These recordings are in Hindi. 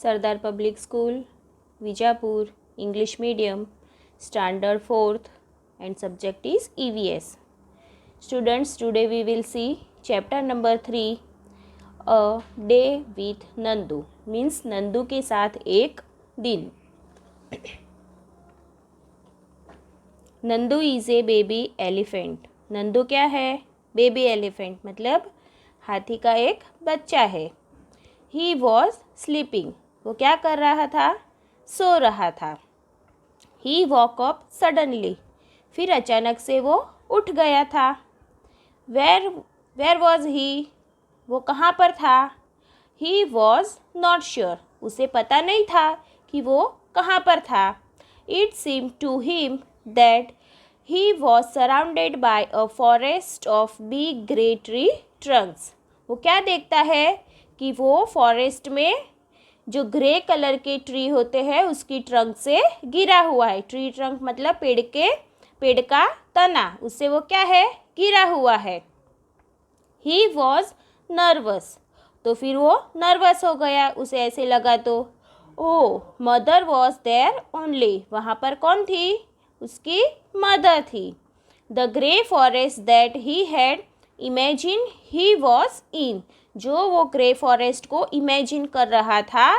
Sardar Public School, Vijapur, English Medium, Standard 4th, and subject is EVS. Students, today we will see chapter number 3, A Day with Nandu, means Nandu के साथ एक दिन. Nandu is a baby elephant. Nandu क्या है? बेबी एलिफेंट, मतलब हाथी का एक बच्चा है. He was sleeping. वो क्या कर रहा था? सो रहा था. He walk up suddenly. फिर अचानक से वो उठ गया था. Where was he. वो कहाँ पर था? He was not sure. उसे पता नहीं था कि वो कहाँ पर था. It seem to him that he was surrounded by a forest of big grey tree trunks. वो क्या देखता है कि वो फॉरेस्ट में जो ग्रे कलर के ट्री होते हैं उसकी ट्रंक से गिरा हुआ है. ट्री ट्रंक मतलब पेड़ का तना, उससे वो क्या है? गिरा हुआ है. He was nervous. तो फिर वो नर्वस हो गया. उसे ऐसे लगा तो ओ मदर वॉज देयर ओनली. वहाँ पर कौन थी? उसकी मदर थी. The grey forest that he had imagine he was in. जो वो ग्रे फॉरेस्ट को इमेजिन कर रहा था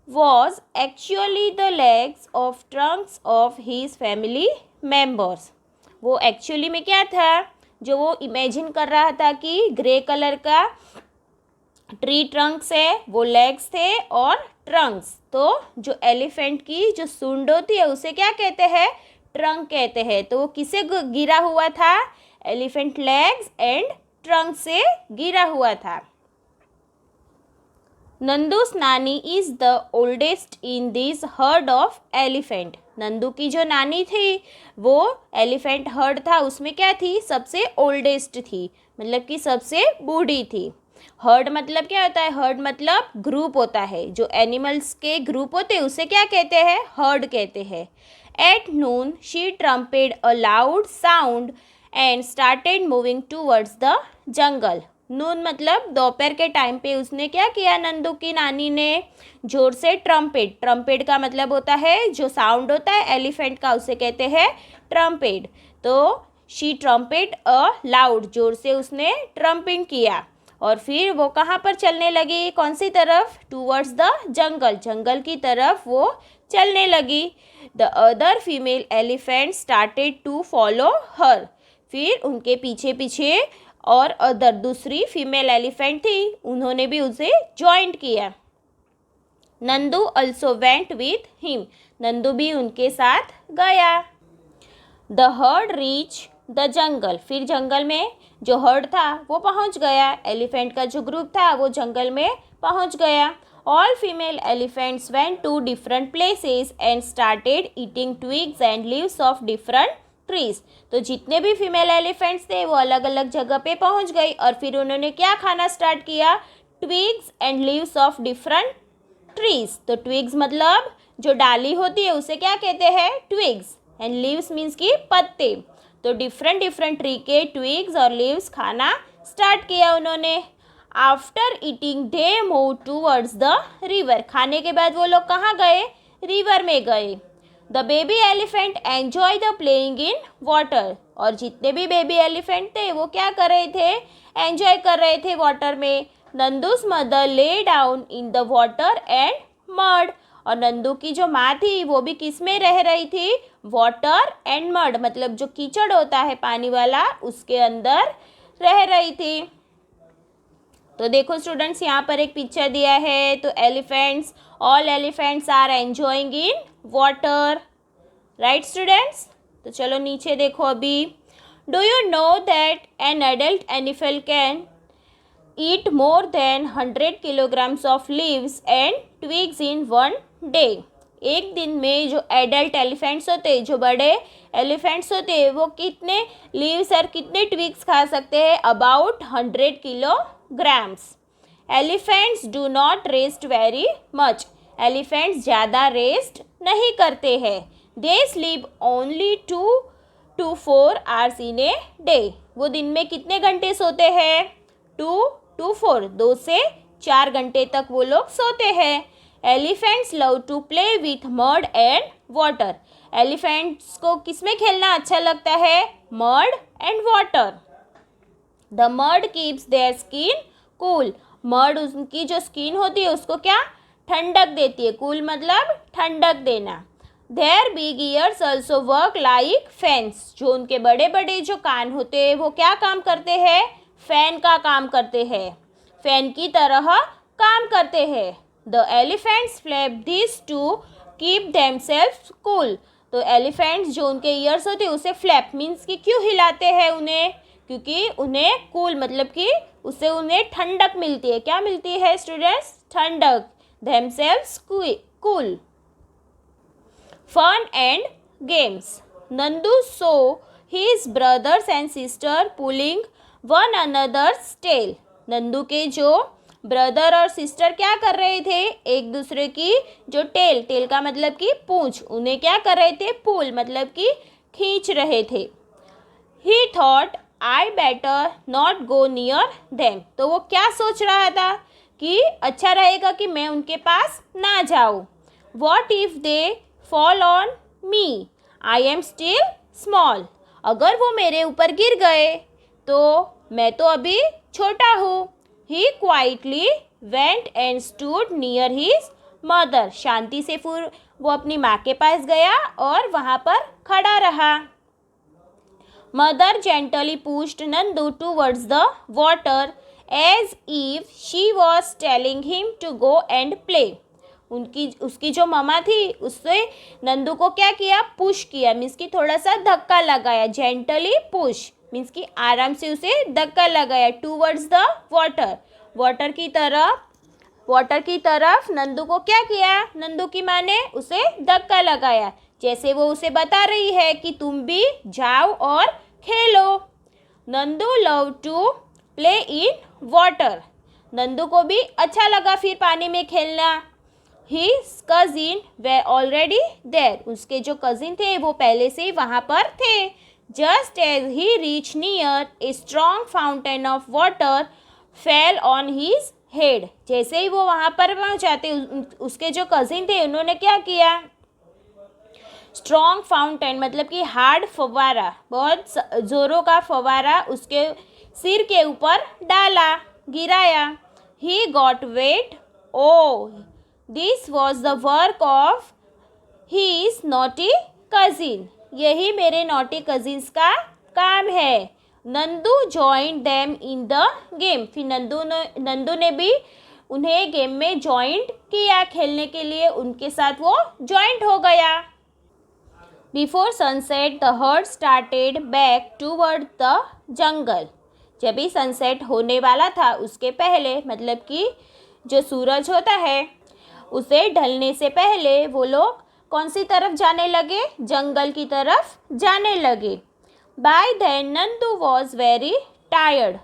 was actually the legs of trunks of his family members. वो एक्चुअली में क्या था? जो वो इमेजिन कर रहा था कि ग्रे कलर का ट्री ट्रंक्स है, वो लेग्स थे और ट्रंक्स. तो जो एलिफेंट की जो सूंड होती है उसे क्या कहते हैं? ट्रंक कहते हैं. तो वो किसे गिरा हुआ था? एलिफेंट लेग्स एंड ट्रंक से गिरा हुआ था. नंदूस नानी is the oldest in this heard of elephant. Nandu की जो नानी थी वो एलिफेंट हर्ड था उसमें क्या थी? सबसे ओल्डेस्ट थी, मतलब कि सबसे बूढ़ी थी. हर्ड मतलब क्या होता है? हर्ड मतलब ग्रुप होता है. जो एनिमल्स के ग्रुप होते हैं उसे क्या कहते हैं? हर्ड कहते हैं. At noon she trumpeted a loud sound and started moving towards the jungle. Noon मतलब दोपहर के टाइम पे उसने क्या किया? नंदू की नानी ने जोर से ट्रम्पेट. ट्रम्पेट का मतलब होता है जो साउंड होता है एलिफेंट का उसे कहते हैं ट्रम्पेट. तो शी ट्रम्पेट अ लाउड, जोर से उसने ट्रम्पिंग किया. और फिर वो कहाँ पर चलने लगी? कौन सी तरफ? टूवर्ड्स द जंगल. जंगल की तरफ वो चलने लगी. The other female elephant started to follow her. फिर उनके पीछे पीछे और अदर दूसरी फीमेल एलिफेंट थी, उन्होंने भी उसे ज्वाइंट किया. Nandu also went with him. Nandu भी उनके साथ गया. The heard reach the jungle. फिर जंगल में जो हर्ड था वो पहुंच गया. एलिफेंट का जो ग्रुप था वो जंगल में पहुंच गया. All female elephants went to different places and started eating twigs and leaves of different trees. तो जितने भी फीमेल एलिफेंट्स थे वो अलग अलग जगह पे पहुंच गई और फिर उन्होंने क्या खाना स्टार्ट किया? Twigs and leaves of different trees. तो ट्विग्स मतलब जो डाली होती है उसे क्या कहते हैं? ट्विग्स. एंड लीव्स मीन्स की पत्ते. तो डिफरेंट ट्री के ट्विग्स और लीव्स खाना स्टार्ट किया उन्होंने. After eating they move towards the river. खाने के बाद वो लोग कहाँ गए? रिवर में गए. The baby elephant enjoy the playing in water. और जितने भी बेबी एलिफेंट थे वो क्या कर रहे थे? एन्जॉय कर रहे थे वाटर में. Nandu's mother lay down in the water and mud. और नंदू की जो माँ थी वो भी किस में रह रही थी? वाटर एंड मड, मतलब जो कीचड़ होता है पानी वाला उसके अंदर रह रही थी. तो देखो स्टूडेंट्स, यहाँ पर एक पिक्चर दिया है. तो elephants, all elephants are enjoying in water. Right students? तो चलो नीचे देखो अभी. Do you know that an adult animal can eat more than 100 kilograms of leaves and twigs in one day. एक दिन में जो एडल्ट एलिफेंट्स होते हैं, जो बड़े एलिफेंट्स होते हैं, वो कितने लीव्स और कितने ट्विग्स खा सकते हैं? About 100 kilograms. Elephants do not rest very much. Elephants ज़्यादा रेस्ट नहीं करते हैं. They sleep only 2 to 4 hours in a day. वो दिन में कितने घंटे सोते हैं? 2 to 4, 2 से 4 घंटे तक वो लोग सोते हैं. Elephants love to play with mud and water. Elephants को किसमें खेलना अच्छा लगता है? Mud and water. The mud keeps their skin cool. Mud उनकी जो स्किन होती है उसको क्या? ठंडक देती है। कूल मतलब ठंडक देना। Their big ears also work like fans. जो उनके बड़े बड़े जो कान होते हैं वो क्या काम करते हैं? फैन का काम करते हैं, फैन की तरह काम करते हैं। The elephants flap this to keep themselves cool. तो एलिफेंट्स जो उनके ईयर्स होते हैं उसे फ्लैप मीन्स कि क्यों हिलाते हैं उन्हें? क्योंकि उन्हें कूल मतलब कि उससे उन्हें ठंडक मिलती है। क्या मिलती है स्टूडेंट्स? ठंडक। Themselves cool. Fun and games. Nandu saw his brothers and sister pulling one another's tail. Nandu के जो ब्रदर और सिस्टर क्या कर रहे थे? एक दूसरे की जो टेल का मतलब कि पूंछ, उन्हें क्या कर रहे थे? पुल मतलब कि खींच रहे थे। ही thought I better not go near them. तो वो क्या सोच रहा था? कि अच्छा रहेगा कि मैं उनके पास ना जाऊँ। What if they fall on me, I am still small. अगर वो मेरे ऊपर गिर गए तो मैं तो अभी छोटा हूँ। He quietly went and stood near his mother. शांति से फिर वो अपनी माँ के पास गया और वहाँ पर खड़ा रहा। Mother gently pushed Nandu towards the water as if she was telling him to go and play. उसकी जो ममा थी उससे नंदू को क्या किया? पुश किया मीन्स कि थोड़ा सा धक्का लगाया। जेंटली पुश मीन्स कि आराम से उसे धक्का लगाया। टूवर्ड्स द वाटर, वाटर की तरफ नंदू को क्या किया? नंदू की माँ ने उसे धक्का लगाया, जैसे वो उसे बता रही है कि तुम भी जाओ और खेलो। Nandu love to play in water. Nandu को भी अच्छा लगा फिर पानी में खेलना। His cousin were already there. उसके जो कजिन थे वो पहले से ही वहाँ पर थे। Just as he reached near, a strong fountain of water fell on his head. जैसे ही वो वहाँ पर पहुँचाते उसके जो कजिन थे उन्होंने क्या किया? स्ट्रॉन्ग फाउंटेन मतलब कि हार्ड फव्वारा, बहुत ज़ोरों का फव्वारा उसके सिर के ऊपर डाला, गिराया। He got wet. Oh this was the work of his naughty cousin. यही मेरे नॉटी कजिन्स का काम है। Nandu joined them in the game. फिर नंदू ने भी उन्हें गेम में जॉइंट किया, खेलने के लिए उनके साथ वो जॉइंट हो गया। Before sunset the heard started back toward the jungle. जब भी सनसेट होने वाला था उसके पहले मतलब कि जो सूरज होता है उसे ढलने से पहले वो लोग कौन सी तरफ जाने लगे? जंगल की तरफ जाने लगे। By then Nandu was very tired.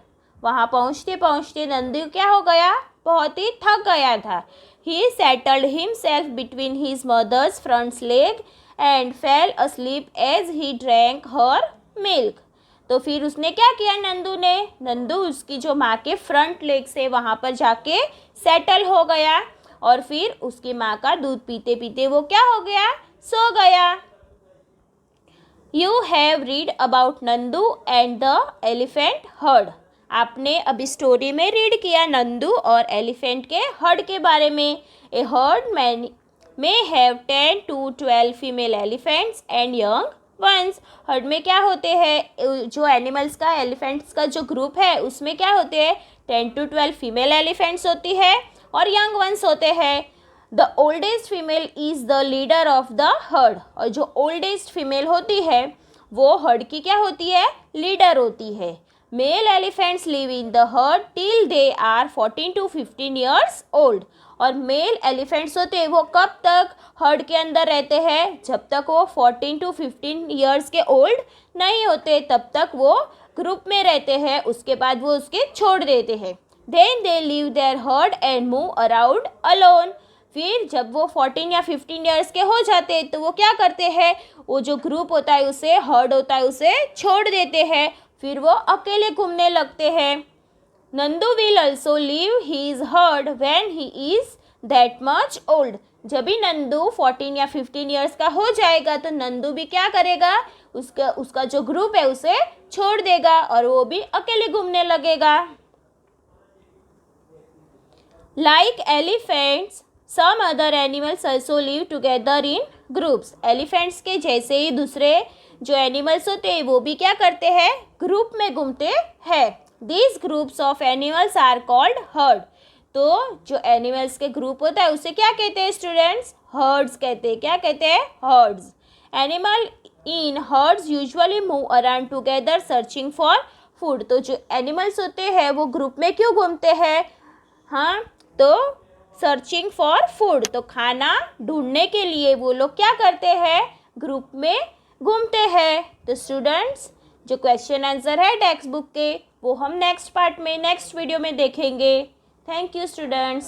वहाँ पहुँचते पहुँचते नंदू क्या हो गया? बहुत ही थक गया था। He settled himself between his mother's front leg and fell asleep as he drank her milk. तो फिर उसने क्या किया? नंदू उसकी जो माँ के फ्रंट लेग से वहाँ पर जाके सेटल हो गया और फिर उसकी माँ का दूध पीते पीते वो क्या हो गया? सो गया। You have read about Nandu and the elephant heard. आपने अभी स्टोरी में रीड किया नंदू और एलिफेंट के हर्ड के बारे में। A herd may have 10 to 12 female elephants and young ones. Herd में क्या होते हैं? जो एनिमल्स का, एलिफेंट्स का जो ग्रुप है उसमें क्या होते हैं? 10 to 12 फीमेल एलिफेंट्स होती है और यंग वंस होते हैं। The oldest female is the leader of the heard. और जो ओल्डेस्ट फीमेल होती है वो हर्ड की क्या होती है? लीडर होती है। Male elephants live in the herd till they are 14 to 15 years old. और मेल एलिफेंट्स होते हैं वो कब तक हर्ड के अंदर रहते हैं? जब तक वो 14 to 15 ईयर्स के ओल्ड नहीं होते तब तक वो ग्रुप में रहते हैं, उसके बाद वो उसके छोड़ देते हैं। Then they leave their herd and move around alone. फिर जब वो 14 या 15 ईयर्स के हो जाते हैं तो वो क्या करते हैं? वो जो ग्रुप होता है उसे, हर्ड होता है उसे छोड़ देते हैं, फिर वो अकेले घूमने लगते हैं। Nandu will also leave his herd when he is that much old. जब भी नंदू 14 या 15 ईयर्स का हो जाएगा तो नंदू भी क्या करेगा, उसका जो ग्रुप है उसे छोड़ देगा और वो भी अकेले घूमने लगेगा। Like elephants some other animals also live together in groups. Elephants के जैसे ही दूसरे जो एनिमल्स होते हैं वो भी क्या करते हैं, ग्रुप में घूमते हैं। These groups of animals are called herd. तो जो एनिमल्स के ग्रुप होता है उसे क्या कहते हैं स्टूडेंट्स, हर्ड्स कहते हैं। क्या कहते हैं, hertz. Animal in hertz usually move around together searching for food. तो जो एनिमल्स होते हैं वो ग्रुप में क्यों घूमते हैं, हाँ, तो सर्चिंग फॉर फूड, तो खाना ढूंढने के लिए वो लोग क्या करते हैं, ग्रुप में घूमते हैं। तो स्टूडेंट्स जो क्वेश्चन आंसर है टेक्स्ट बुक के वो हम नेक्स्ट पार्ट में नेक्स्ट वीडियो में देखेंगे। Thank you students.